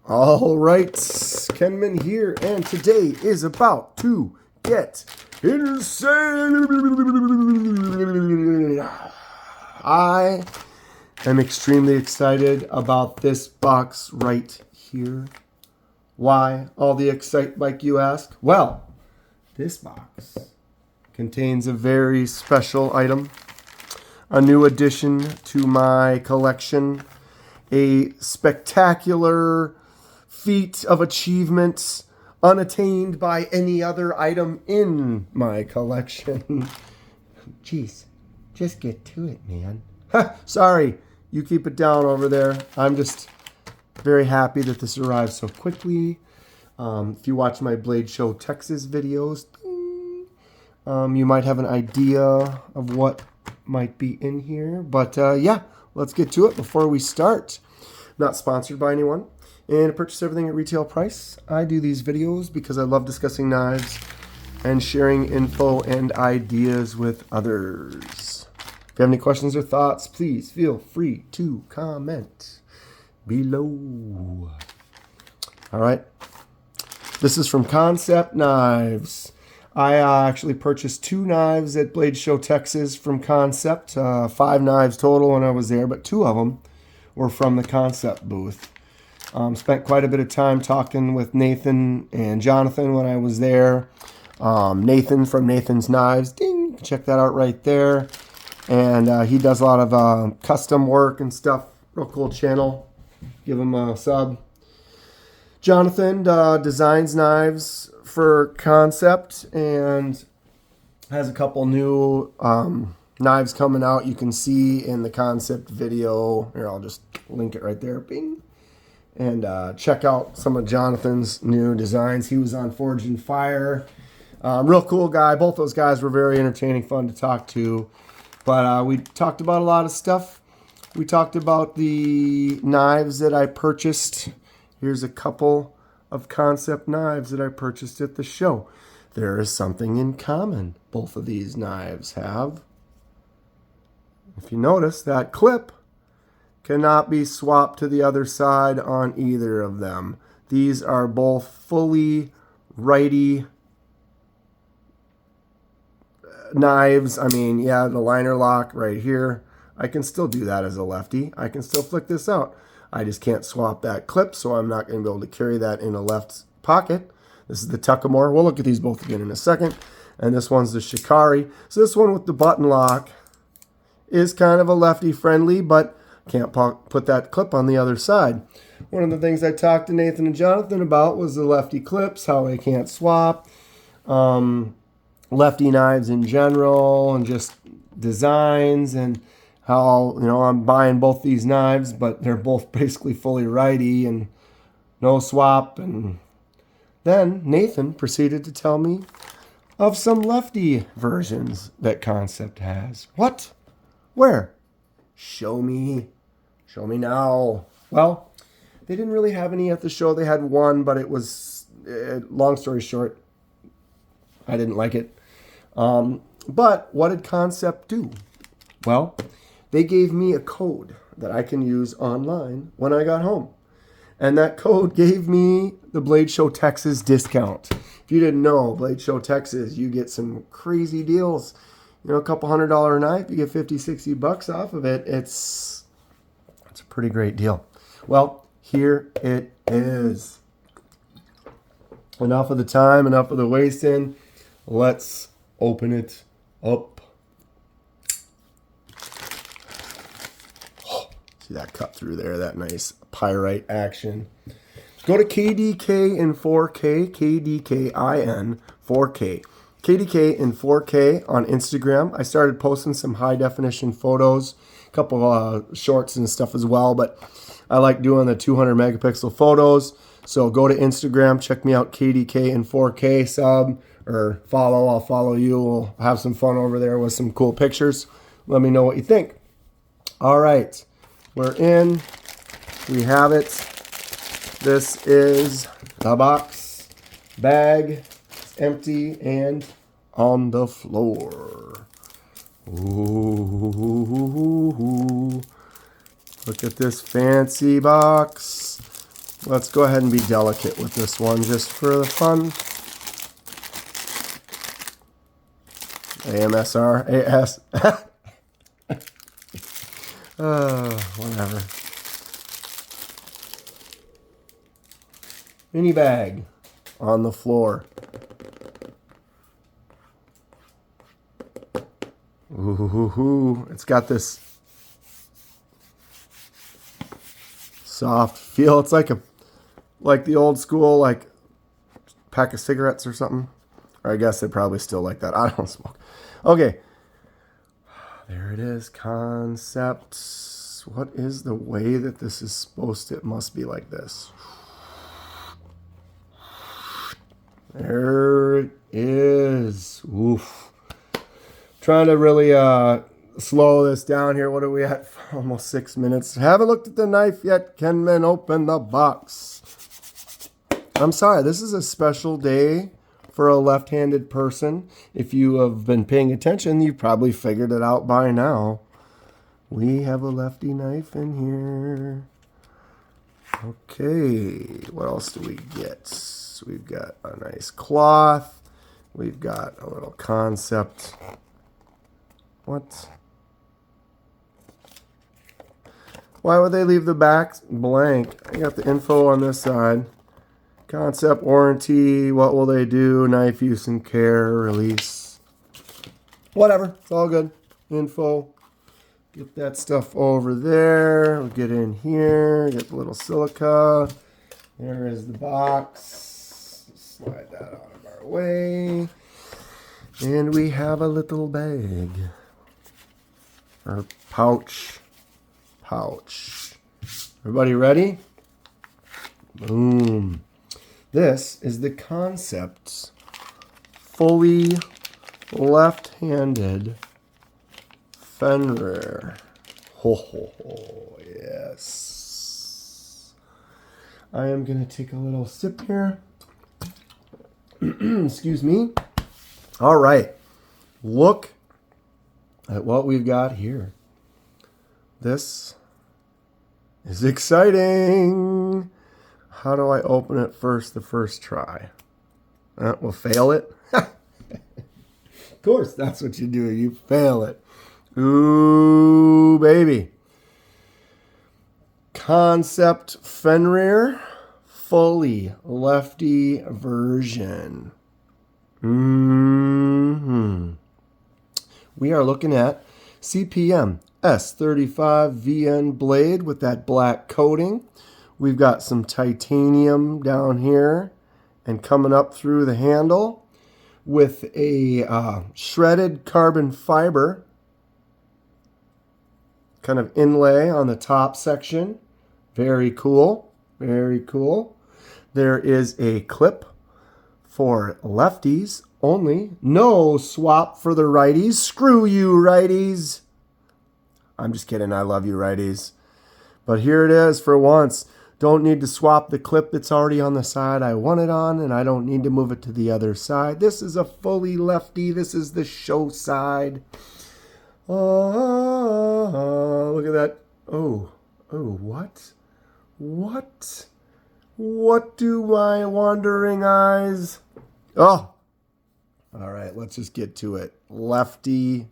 All right, Kenman here, and today is about to get insane. I am extremely excited about this box right here. Why all the excite like you ask? Well, this box contains a very special item, a new addition to my collection, a spectacular feat of achievements unattained by any other item in my collection. Jeez, just get to it, man. Sorry, you keep it down over there. I'm just very happy that this arrived so quickly. If you watch my Blade Show Texas videos, you might have an idea of what might be in here. But yeah, let's get to it before we start. Not sponsored by anyone. And to purchase everything at retail price. I do these videos because I love discussing knives and sharing info and ideas with others. If you have any questions or thoughts, please feel free to comment below. All right. This is from Kansept Knives. I actually purchased 2 knives at Blade Show Texas from Kansept. 5 knives total when I was there, but 2 of them were from the Kansept booth. Spent quite a bit of time talking with Nathan and Jonathan when I was there. Nathan from Nathan's Knives. Ding! Check that out right there. And he does a lot of custom work and stuff. Real cool channel. Give him a sub. Jonathan designs knives for Kansept and has a couple new knives coming out. You can see in the Kansept video. Here, I'll just link it right there. Bing. And check out some of Jonathan's new designs. He was on Forged in Fire. Real cool guy. Both those guys were very entertaining, fun to talk to. But we talked about a lot of stuff. We talked about the knives that I purchased. Here's a couple of Kansept knives that I purchased at the show. There is something in common both of these knives have. If you notice, that clip cannot be swapped to the other side on either of them. These are both fully righty knives. I mean, yeah, the liner lock right here. I can still do that as a lefty. I can still flick this out. I just can't swap that clip, so I'm not going to be able to carry that in a left pocket. This is the Tuckamore. We'll look at these both again in a second. And this one's the Shikari. So this one with the button lock is kind of a lefty friendly, but can't put that clip on the other side. One of the things I talked to Nathan and Jonathan about was the lefty clips, how they can't swap, lefty knives in general, and just designs, and how, you know, I'm buying both these knives, but they're both basically fully righty and no swap. And then Nathan proceeded to tell me of some lefty versions that Kansept has. What? Where? Show me. Show me now. Well, they didn't really have any at the show. They had one, but it was, long story short, I didn't like it. But what did Kansept do? Well, they gave me a code that I can use online when I got home. And that code gave me the Blade Show Texas discount. If you didn't know, Blade Show Texas, you get some crazy deals. You know, a couple $100 knife, you get 50, 60 bucks off of it. It's a pretty great deal. Well, here it is. Enough of the time, enough of the wasting. Let's open it up. Oh, see that cut through there, that nice pyrite action. Go to KDK in 4K, KDKIN 4K. KDK in 4K on Instagram. I started posting some high definition photos, a couple of shorts and stuff as well, but I like doing the 200 megapixel photos. So go to Instagram, check me out, KDK in 4K, sub or follow. I'll follow you. We'll have some fun over there with some cool pictures. Let me know what you think. All right, we're in. We have it. This is the box. Bag. Empty and on the floor. Ooh, look at this fancy box. let's go ahead and be delicate with this one just for the fun. AMSR, AS. Whatever. Mini bag on the floor. Ooh, it's got this soft feel. It's like the old school, like pack of cigarettes or something. Or I guess they probably still like that. I don't smoke. Okay. There it is. Concept. What is the way that this is supposed to? It must be like this. There it is. Oof. Trying to really slow this down here. What are we at? Almost 6 minutes. Haven't looked at the knife yet. Kenman, open the box. I'm sorry. This is a special day for a left-handed person. If you have been paying attention, you've probably figured it out by now. We have a lefty knife in here. Okay, what else do we get? We've got a nice cloth. We've got a little concept. What? Why would they leave the back blank? I got the info on this side. Concept, warranty, what will they do, knife use and care, release. Whatever, it's all good. Info. Get that stuff over there. We'll get in here, get the little silica. There is the box. Slide that out of our way. And we have a little bag. Or pouch. Everybody ready? Boom. This is the Kansept fully left-handed Fenrir. Ho, yes. I am going to take a little sip here. Excuse me. All right. Look at what we've got here. This is exciting. How do I open it the first try? We'll fail it. Of course, that's what you do. You fail it. Ooh, baby. Kansept Fenrir, fully lefty version. We are looking at CPM S35VN blade with that black coating. We've got some titanium down here and coming up through the handle with a shredded carbon fiber kind of inlay on the top section. Very cool. Very cool. There is a clip for lefties only. No swap for the righties. Screw you, righties. I'm just kidding. I love you, righties. But here it is for once. Don't need to swap the clip that's already on the side I want it on, and I don't need to move it to the other side. This is a fully lefty. This is the show side. Oh, look at that. Oh, what? What do my wandering eyes? Oh, all right, let's just get to it. Lefty.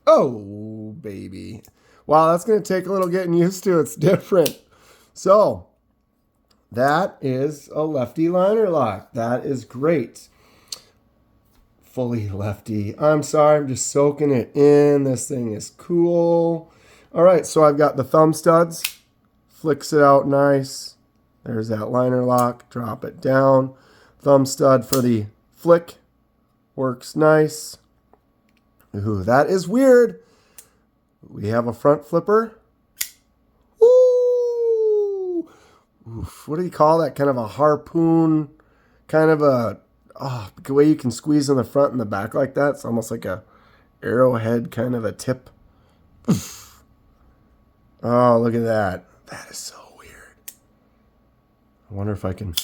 Oh, baby. Wow, that's going to take a little getting used to. It's different. So, that is a lefty liner lock. That is great. Fully lefty. I'm sorry, I'm just soaking it in. This thing is cool. All right, so I've got the thumb studs. Flicks it out nice. There's that liner lock. Drop it down. Thumb stud for the flick. Works nice. Ooh, that is weird. We have a front flipper. Ooh. Oof, what do you call that? Kind of a harpoon, kind of a, the way you can squeeze in the front and the back like that. It's almost like a arrowhead kind of a tip. Oof. Oh, look at that. That is so weird. I wonder if I can.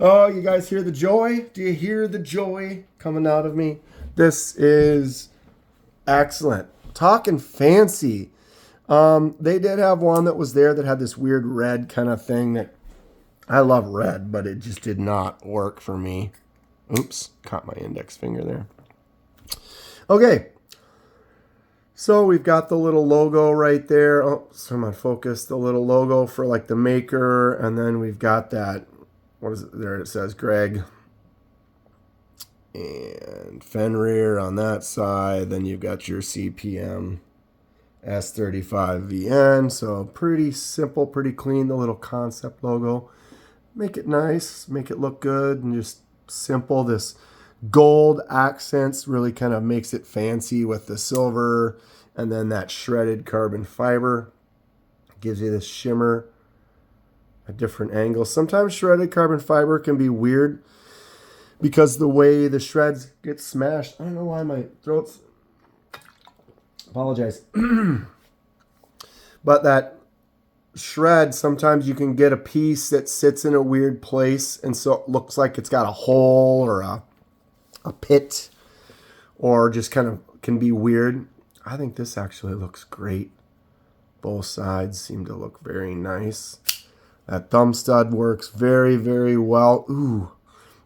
Oh, you guys hear the joy? Do you hear the joy coming out of me? This is excellent. talking fancy. They did have one that was there that had this weird red kind of thing that I love red, but it just did not work for me. Oops, caught my index finger there. Okay. So we've got the little logo right there. Oh, so I'm on focus. The little logo for like the maker. And then we've got that, what is it there? It says Greg and Fenrir on that side. Then you've got your CPM S35VN. So pretty simple, pretty clean. The little concept logo. Make it nice, make it look good, and just simple. This gold accents really kind of makes it fancy with the silver, and then that shredded carbon fiber gives you this shimmer, a different angle. Sometimes shredded carbon fiber can be weird because the way the shreds get smashed. I don't know why my throat's, apologize. But that shred, sometimes you can get a piece that sits in a weird place, and so it looks like it's got a hole or a pit, or just kind of can be weird. I think this actually looks great. Both sides seem to look very nice. That thumb stud works very, very well. Ooh,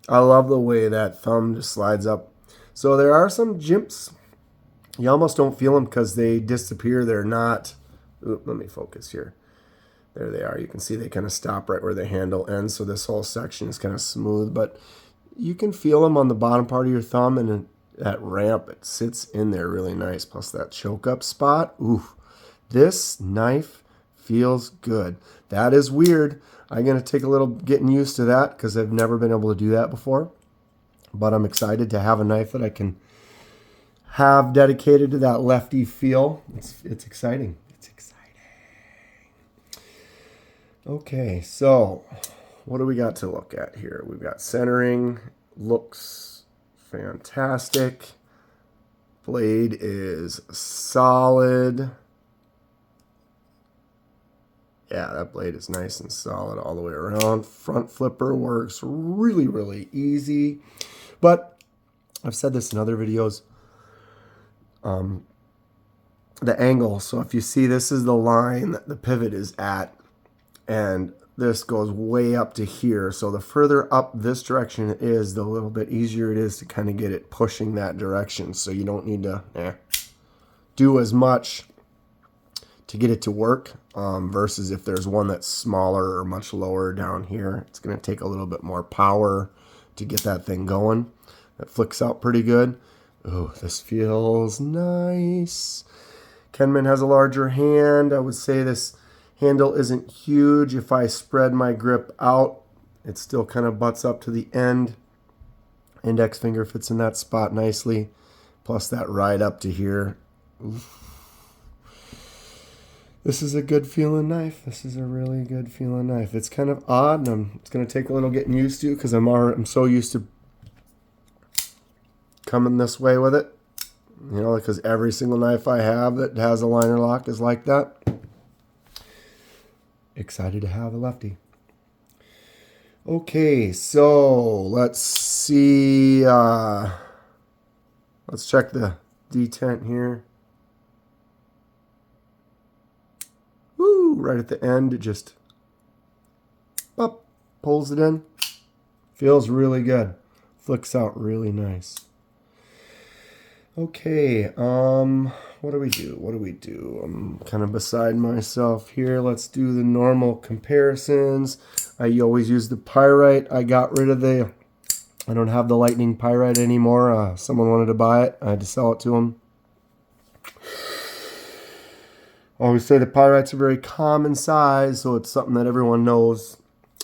I love the way that thumb just slides up. So there are some jimps. You almost don't feel them because they disappear. They're not. Ooh, let me focus here. There they are. You can see they kind of stop right where the handle ends. So this whole section is kind of smooth, but you can feel them on the bottom part of your thumb, and that ramp, it sits in there really nice. Plus that choke up spot. Ooh, this knife feels good. That is weird. I'm going to take a little getting used to that because I've never been able to do that before. But I'm excited to have a knife that I can have dedicated to that lefty feel. It's exciting. Okay, so what do we got to look at here? We've got centering, looks fantastic. Blade is solid. Yeah, that blade is nice and solid all the way around. Front flipper works really, really easy. But I've said this in other videos. The angle, so if you see, this is the line that the pivot is at, and this goes way up to here. So the further up this direction it is, the little bit easier it is to kind of get it pushing that direction. So you don't need to do as much to get it to work versus if there's one that's smaller or much lower down here. It's going to take a little bit more power to get that thing going. That flicks out pretty good. Oh, this feels nice. Kenman has a larger hand. I would say this handle isn't huge. If I spread my grip out, it still kind of butts up to the end. Index finger fits in that spot nicely. Plus that ride up to here. Oof. This is a good feeling knife. This is a really good feeling knife. It's kind of odd, and it's going to take a little getting used to because I'm so used to coming this way with it. You know, because every single knife I have that has a liner lock is like that. Excited to have a lefty. Okay, so let's see. Let's check the detent here. Woo! Right at the end, it just pulls it in. Feels really good. Flicks out really nice. Okay, what do we do? I'm kind of beside myself here. Let's do the normal comparisons. I always use the pyrite. I got rid of I don't have the lightning pyrite anymore. Someone wanted to buy it. I had to sell it to them. I always say the pyrite's a very common size, so it's something that everyone knows.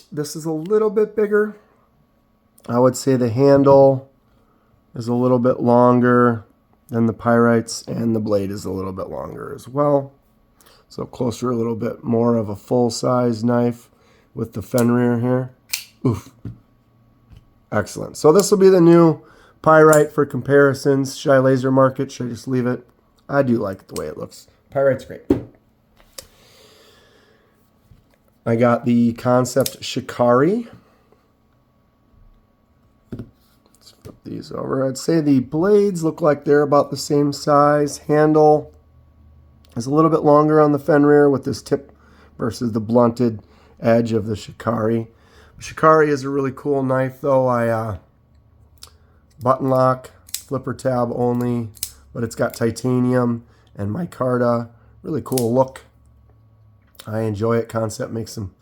This is a little bit bigger. I would say the handle is a little bit longer than the pyrites, and the blade is a little bit longer as well. So closer, a little bit more of a full-size knife with the Fenrir here. Oof. Excellent. So this will be the new pyrite for comparisons. Should I laser mark it? Should I just leave it? I do like the way it looks. Pyrite's great. I got the Kansept Shikari. Let's flip these over. I'd say the blades look like they're about the same size. Handle, is a little bit longer on the Fenrir with this tip versus the blunted edge of the Shikari. Shikari is a really cool knife though. I button lock, flipper tab only, but it's got titanium and micarta. Really cool look. I enjoy it. Kansept makes some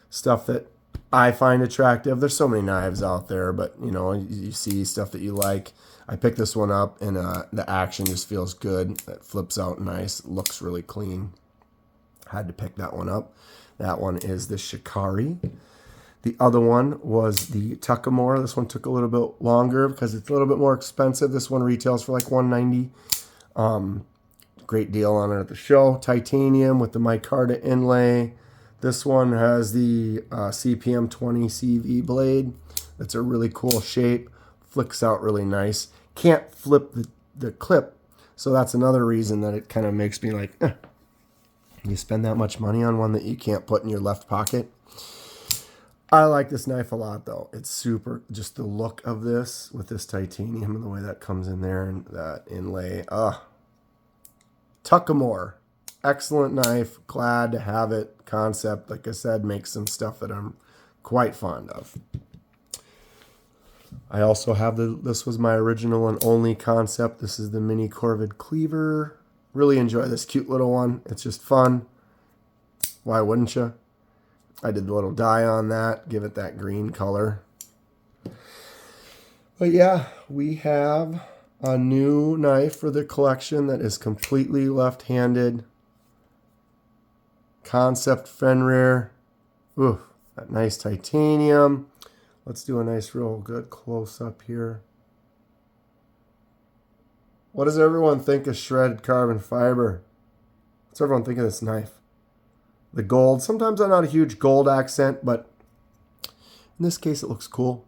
stuff that I find attractive. There's so many knives out there, but you know, you see stuff that you like. I picked this one up and the action just feels good. It flips out nice. It looks really clean. Had to pick that one up. That one is the Shikari. The other one was the Tuckamore. This one took a little bit longer because it's a little bit more expensive. This one retails for like $190. Great deal on it at the show. Titanium with the micarta inlay. This one has the CPM 20 CV blade. That's a really cool shape. Flicks out really nice. Can't flip the clip, so that's another reason that it kind of makes me like, you spend that much money on one that you can't put in your left pocket. I like this knife a lot though. It's super, just the look of this with this titanium and the way that comes in there and that inlay. Tuckamore. Excellent knife. Glad to have it. Kansept, like I said, makes some stuff that I'm quite fond of. I also have this was my original and only Kansept. This is the mini Corvid cleaver. Really enjoy this cute little one. It's just fun. Why wouldn't you? I did the little dye on that. Give it that green color. But yeah, we have a new knife for the collection that is completely left-handed. Kansept Fenrir. Ooh, that nice titanium. Let's do a nice real good close-up here. What does everyone think of shredded carbon fiber? What's everyone think of this knife? The gold. Sometimes I'm not a huge gold accent, but in this case it looks cool.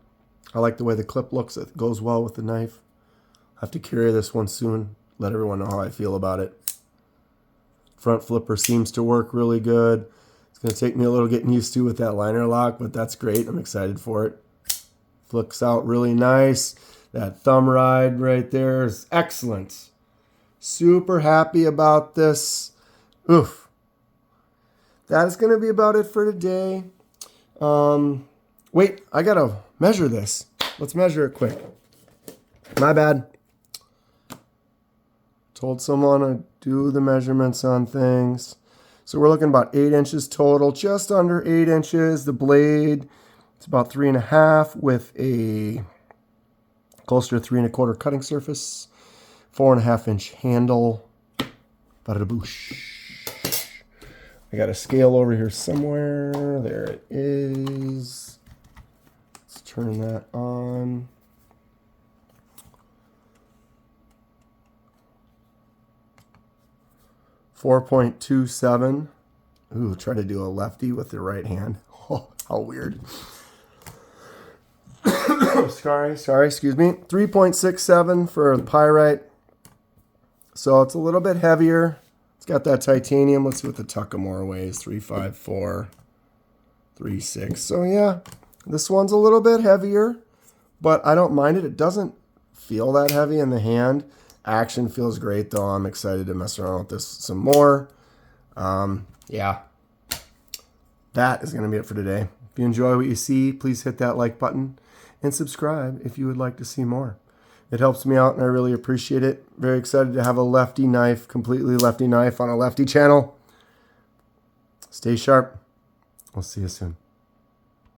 I like the way the clip looks. It goes well with the knife. I have to carry this one soon. Let everyone know how I feel about it. Front flipper seems to work really good. It's going to take me a little getting used to with that liner lock, but that's great. I'm excited for it. Flicks out really nice. That thumb ride right there is excellent. Super happy about this. Oof. That is going to be about it for today. Wait, I got to measure this. Let's measure it quick. My bad. Told someone to do the measurements on things. So we're looking about 8 inches total, just under 8 inches. The blade, it's about 3.5 with a closer to 3.25 cutting surface. 4.5 inch handle. Bada boosh. I got a scale over here somewhere. There it is. Let's turn that on. .27. Ooh, try to do a lefty with the right hand. Oh, how weird. sorry, excuse me. 3.67 for the pyrite. So it's a little bit heavier. It's got that titanium. Let's see what the Tuckamore weighs. 354, 36. So yeah, this one's a little bit heavier, but I don't mind it. It doesn't feel that heavy in the hand. Action feels great though. I'm excited to mess around with this some more. Yeah, that is going to be it for today. If you enjoy what you see, please hit that like button and subscribe if you would like to see more. It helps me out and I really appreciate it. Very excited to have a lefty knife, completely lefty knife on a lefty channel. Stay sharp. We'll see you soon.